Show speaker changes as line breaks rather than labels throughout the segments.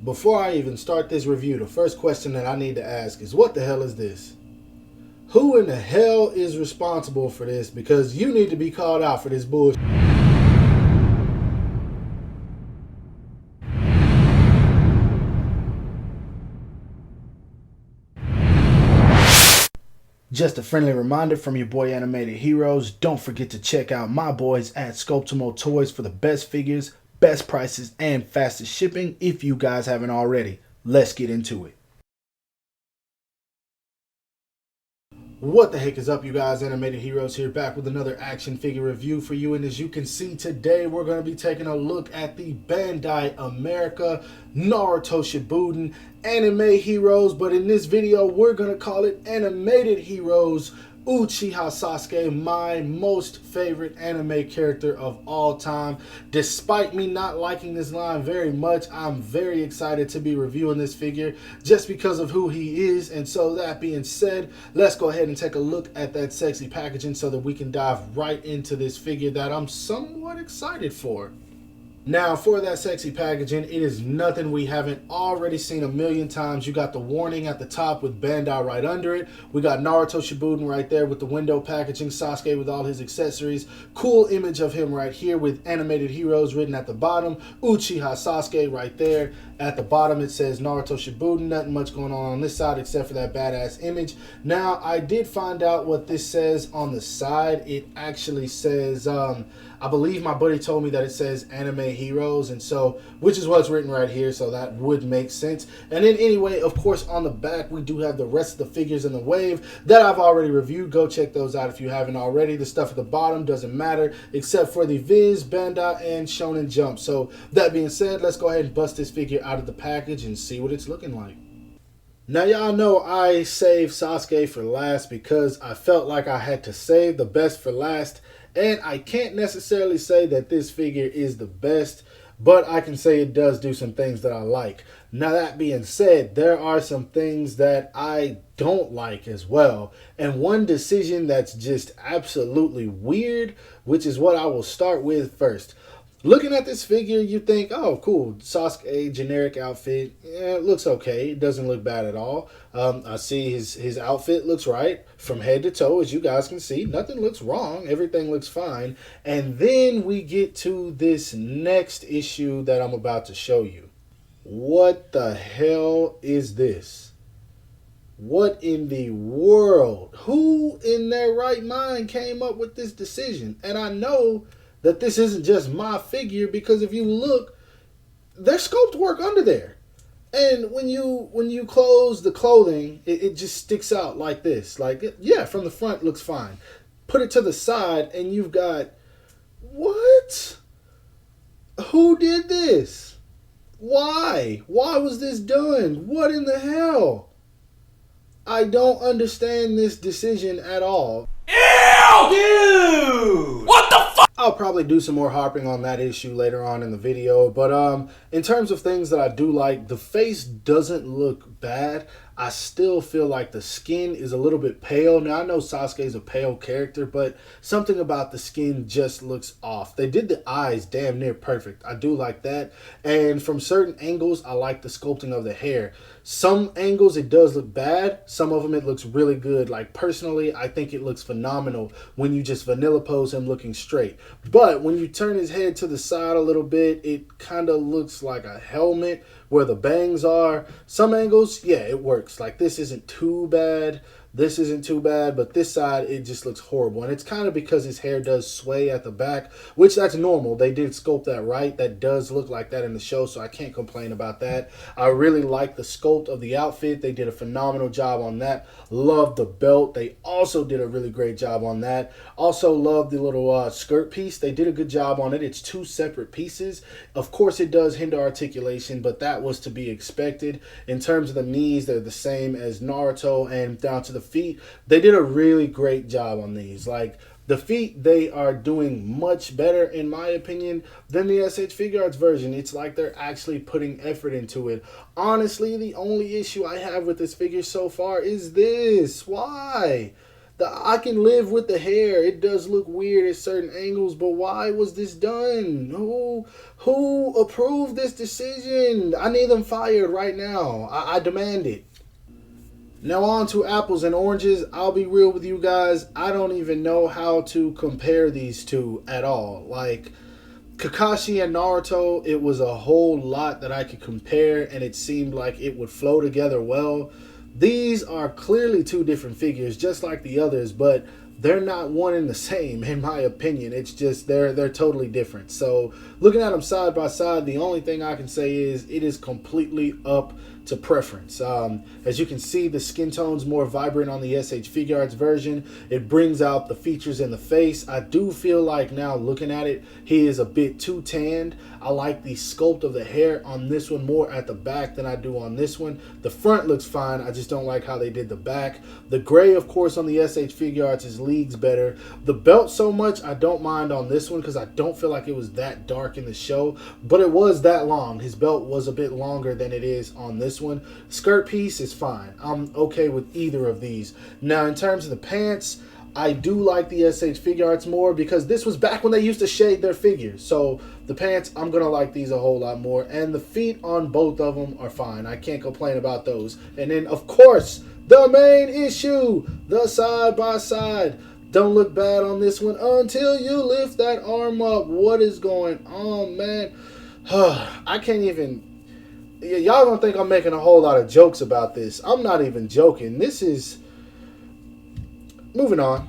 Before I even start this review, the first question that I need to ask is, what the hell is this? Who in the hell is responsible for this? Because you need to be called out for this bullshit. Just a friendly reminder from your boy Animated Heroes, don't forget to check out my boys at Sculptimo Toys for the best figures, best prices, and fastest shipping if you guys haven't already. Let's get into it. What the heck is up, you guys? Animated Heroes here, back with another action figure review for you. And as you can see today, we're going to be taking a look at the Bandai America Naruto Shippuden Anime Heroes. But in this video, we're going to call it Animated Heroes Uchiha Sasuke, my most favorite anime character of all time. Despite me not liking this line very much, I'm very excited to be reviewing this figure just because of who he is. And so that being said, let's go ahead and take a look at that sexy packaging so that we can dive right into this figure that I'm somewhat excited for. Now, for that sexy packaging, it is nothing we haven't already seen a million times. You got the warning at the top with Bandai right under it. We got Naruto Shippuden right there with the window packaging, Sasuke with all his accessories. Cool image of him right here with Animated Heroes written at the bottom. Uchiha Sasuke right there. At the bottom, it says Naruto Shippuden. Nothing much going on this side except for that badass image. Now, I did find out what this says on the side. It actually says, I believe my buddy told me that it says Anime Heroes, and so, which is what's written right here, so that would make sense. And then anyway, of course, on the back, we do have the rest of the figures in the wave that I've already reviewed. Go check those out if you haven't already. The stuff at the bottom doesn't matter, except for the Viz, Bandai, and Shonen Jump. So, that being said, let's go ahead and bust this figure out of the package and see what it's looking like. Now, y'all know I saved Sasuke for last because I felt like I had to save the best for last. And I can't necessarily say that this figure is the best, but I can say it does do some things that I like. Now, that being said, there are some things that I don't like as well. And one decision that's just absolutely weird, which is what I will start with first. Looking at this figure, you think, oh, cool, Sasuke, generic outfit. Yeah, it looks okay. It doesn't look bad at all. I see his outfit looks right from head to toe, as you guys can see. Nothing looks wrong. Everything looks fine. And then we get to this next issue that I'm about to show you. What the hell is this? What in the world? Who in their right mind came up with this decision? And I know that this isn't just my figure, because if you look, there's sculpt work under there. And when you close the clothing, it just sticks out like this. Like, yeah, from the front looks fine. Put it to the side and you've got, what? Who did this? Why? Why was this done? What in the hell? I don't understand this decision at all.
Ew! Dude! What the fuck?
I'll probably do some more harping on that issue later on in the video, but in terms of things that I do like, the face doesn't look bad. I still feel like the skin is a little bit pale. Now, I know Sasuke is a pale character, but something about the skin just looks off. They did the eyes damn near perfect. I do like that. And from certain angles, I like the sculpting of the hair. Some angles, it does look bad. Some of them, it looks really good. Like, personally, I think it looks phenomenal when you just vanilla pose him looking straight. But when you turn his head to the side a little bit, it kind of looks like a helmet where the bangs are. Some angles, yeah, it works. Like, this isn't too bad. This isn't too bad, but this side, it just looks horrible. And it's kind of because his hair does sway at the back, which that's normal. They did sculpt that right. That does look like that in the show, so I can't complain about that. I really like the sculpt of the outfit. They did a phenomenal job on that. Love the belt. They also did a really great job on that. Also love the little skirt piece. They did a good job on it. It's two separate pieces. Of course, it does hinder articulation, but that was to be expected. In terms of the knees, they're the same as Naruto, and down to the feet, they did a really great job on these. Like, the feet, they are doing much better, in my opinion, than the SH Figure Arts version. It's like they're actually putting effort into it. Honestly, the only issue I have with this figure so far is this. Why? I can live with the hair. It does look weird at certain angles, but why was this done? Who approved this decision? I need them fired right now. I demand it. Now on to apples and oranges. I'll be real with you guys. I don't even know how to compare these two at all. Like Kakashi and Naruto, it was a whole lot that I could compare, and it seemed like it would flow together well. These are clearly two different figures, just like the others, but they're not one and the same, in my opinion. It's just they're totally different. So looking at them side by side, the only thing I can say is it is completely up to preference. As you can see, the skin tone's more vibrant on the SH Figuarts version. It brings out the features in the face. I do feel like now looking at it, he is a bit too tanned. I like the sculpt of the hair on this one more at the back than I do on this one. The front looks fine. I just don't like how they did the back. The gray, of course, on the SH Figuarts is leagues better. The belt so much I don't mind on this one because I don't feel like it was that dark in the show, but it was that long. His belt was a bit longer than it is on this one. Skirt piece is fine. I'm okay with either of these. Now, in terms of the pants, I do like the SH Figuarts more because this was back when they used to shade their figures. So the pants, I'm going to like these a whole lot more. And the feet on both of them are fine. I can't complain about those. And then, of course, the main issue, the side by side. Don't look bad on this one until you lift that arm up. What is going on, man? I can't even... Y'all don't think I'm making a whole lot of jokes about this. I'm not even joking. This is... Moving on.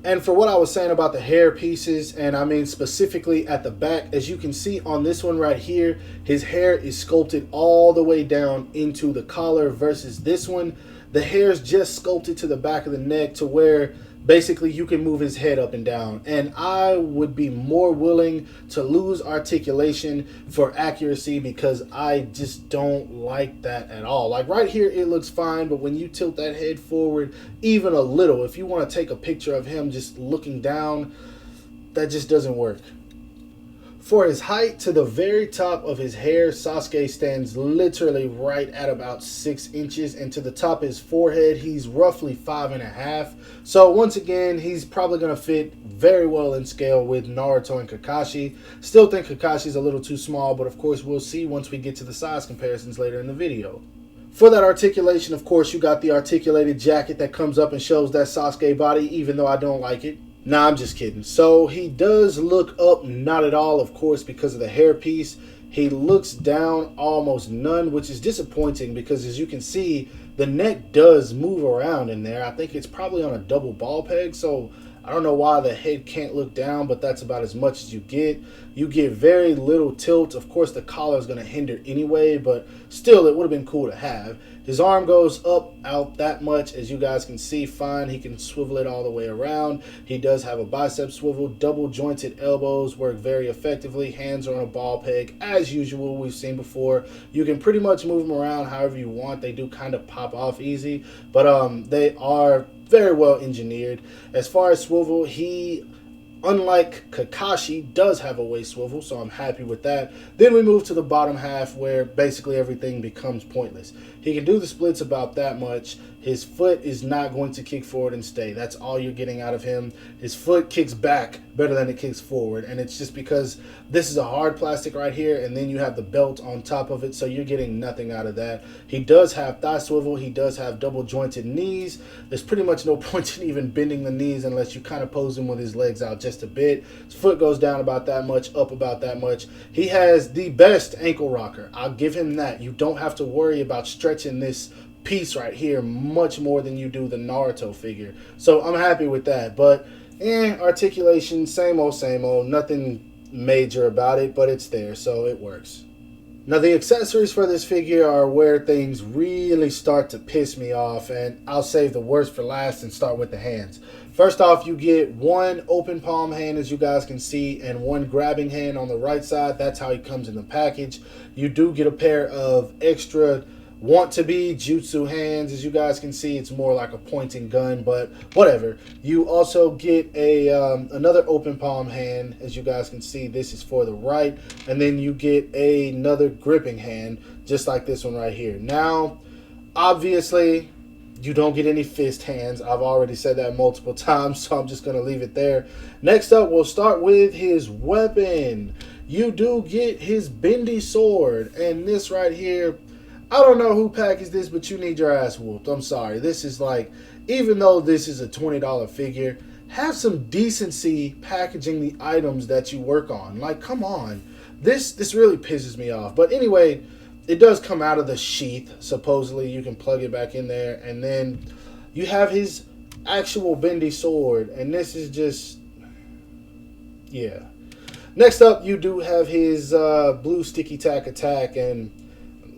And for what I was saying about the hair pieces, and I mean specifically at the back, as you can see on this one right here, his hair is sculpted all the way down into the collar versus this one. The hair's just sculpted to the back of the neck to where basically you can move his head up and down. And I would be more willing to lose articulation for accuracy because I just don't like that at all. Like right here, it looks fine, but when you tilt that head forward even a little, if you want to take a picture of him just looking down, that just doesn't work. For his height, to the very top of his hair, Sasuke stands literally right at about 6 inches. And to the top of his forehead, he's roughly 5.5. So once again, he's probably going to fit very well in scale with Naruto and Kakashi. Still think Kakashi's a little too small, but of course we'll see once we get to the size comparisons later in the video. For that articulation, of course, you got the articulated jacket that comes up and shows that Sasuke body, even though I don't like it. Nah, I'm just kidding. So he does look up, not at all, of course, because of the hairpiece. He looks down almost none, which is disappointing because as you can see, the neck does move around in there. I think it's probably on a double ball peg, so I don't know why the head can't look down, but that's about as much as you get. You get very little tilt. Of course, the collar is going to hinder anyway, but still, it would have been cool to have. His arm goes up, out that much, as you guys can see, fine. He can swivel it all the way around. He does have a bicep swivel. Double jointed elbows work very effectively. Hands are on a ball peg, as usual, we've seen before. You can pretty much move them around however you want. They do kind of pop off easy, but they are very well engineered. As far as swivel, he, unlike Kakashi, does have a waist swivel, so I'm happy with that. Then we move to the bottom half where basically everything becomes pointless. He can do the splits about that much. His foot is not going to kick forward and stay. That's all you're getting out of him. His foot kicks back better than it kicks forward, and it's just because this is a hard plastic right here, and then you have the belt on top of it, so you're getting nothing out of that. He does have thigh swivel. He does have double jointed knees. There's pretty much no point in even bending the knees unless you kind of pose him with his legs out just a bit. His foot goes down about that much, up about that much. He has the best ankle rocker. I'll give him that. You don't have to worry about stretching this piece right here much more than you do the Naruto figure. So I'm happy with that. But articulation, same old, nothing major about it, but it's there, so it works. Now the accessories for this figure are where things really start to piss me off, and I'll save the worst for last and start with the hands. First off, you get one open palm hand, as you guys can see, and one grabbing hand on the right side. That's how he comes in the package. You do get a pair of extra want-to-be jutsu hands. As you guys can see, it's more like a pointing gun, but whatever. You also get a another open palm hand. As you guys can see, this is for the right, and then you get another gripping hand, just like this one right here. Now, obviously, You don't get any fist hands. I've already said that multiple times, so I'm just going to leave it there. Next up, we'll start with his weapon. You do get his bendy sword, and this right here, I don't know who packaged this, but you need your ass whooped. I'm sorry. This is like, even though this is a $20 figure, have some decency packaging the items that you work on. Like, come on. This really pisses me off. But anyway, it does come out of the sheath. Supposedly, you can plug it back in there. And then you have his actual bendy sword. And this is just, yeah. Next up, you do have his blue sticky tack attack. And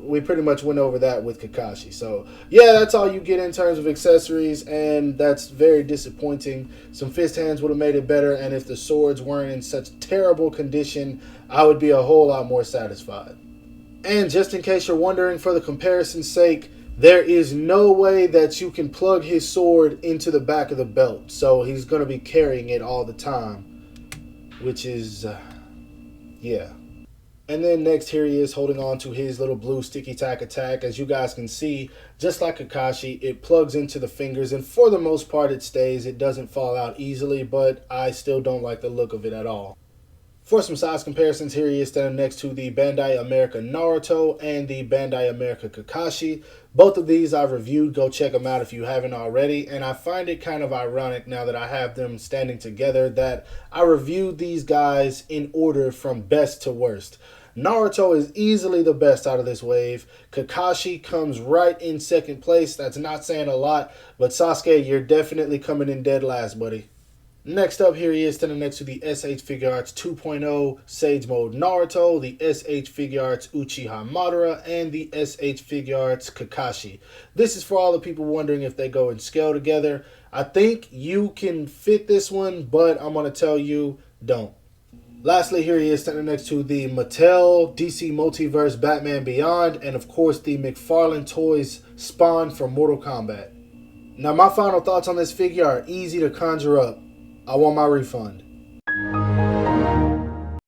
we pretty much went over that with Kakashi. So, yeah, that's all you get in terms of accessories, and that's very disappointing. Some fist hands would have made it better, and if the swords weren't in such terrible condition, I would be a whole lot more satisfied. And just in case you're wondering, for the comparison's sake, there is no way that you can plug his sword into the back of the belt. So he's going to be carrying it all the time, which is, yeah. And then next, here he is holding on to his little blue sticky tack attack. As you guys can see, just like Kakashi, it plugs into the fingers, and for the most part it stays. It doesn't fall out easily, but I still don't like the look of it at all. For some size comparisons, here he is standing next to the Bandai America Naruto and the Bandai America Kakashi. Both of these I've reviewed. Go check them out if you haven't already. And I find it kind of ironic now that I have them standing together that I reviewed these guys in order from best to worst. Naruto is easily the best out of this wave. Kakashi comes right in second place. That's not saying a lot, but Sasuke, you're definitely coming in dead last, buddy. Next up, here he is standing next to the SH Figure Arts 2.0 Sage Mode Naruto, the SH Figure Arts Uchiha Madara, and the SH Figure Arts Kakashi. This is for all the people wondering if they go in scale together. I think you can fit this one, but I'm going to tell you, don't. Lastly, here he is standing next to the Mattel DC Multiverse Batman Beyond, and of course the McFarlane Toys Spawn from Mortal Kombat. Now my final thoughts on this figure are easy to conjure up. I want my refund.